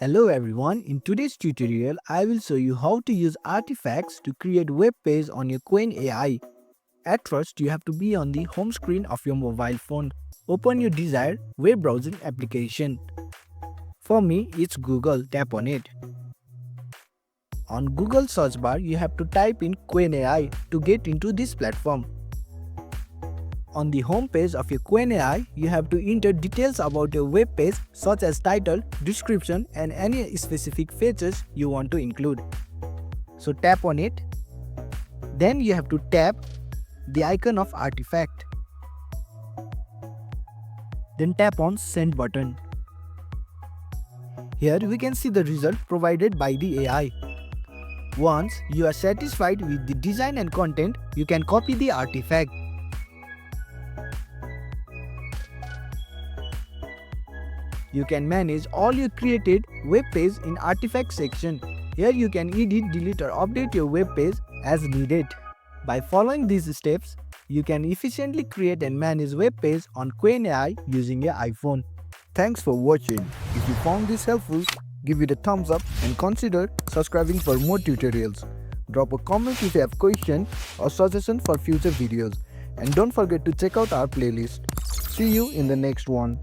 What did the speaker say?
Hello everyone, in today's tutorial I will show you how to use artifacts to create web page on your Qwen AI. At first you have to be on the home screen of your mobile phone. Open your desired web browsing application. For me it's Google, tap on it. On Google search bar you have to type in Qwen AI to get into this platform. On the home page of your Qwen AI, you have to enter details about your web page such as title, description and any specific features you want to include. So tap on it. Then you have to tap the icon of artifact. Then tap on send button. Here we can see the result provided by the AI. Once you are satisfied with the design and content, you can copy the artifact. You can manage all your created web page in artifact section. Here you can edit, delete or update your web page as needed. By following these steps, you can efficiently create and manage web page on Qwen AI using your iPhone. Thanks for watching. If you found this helpful, give it a thumbs up and consider subscribing for more tutorials. Drop a comment if you have question or suggestion for future videos. And don't forget to check out our playlist. See you in the next one.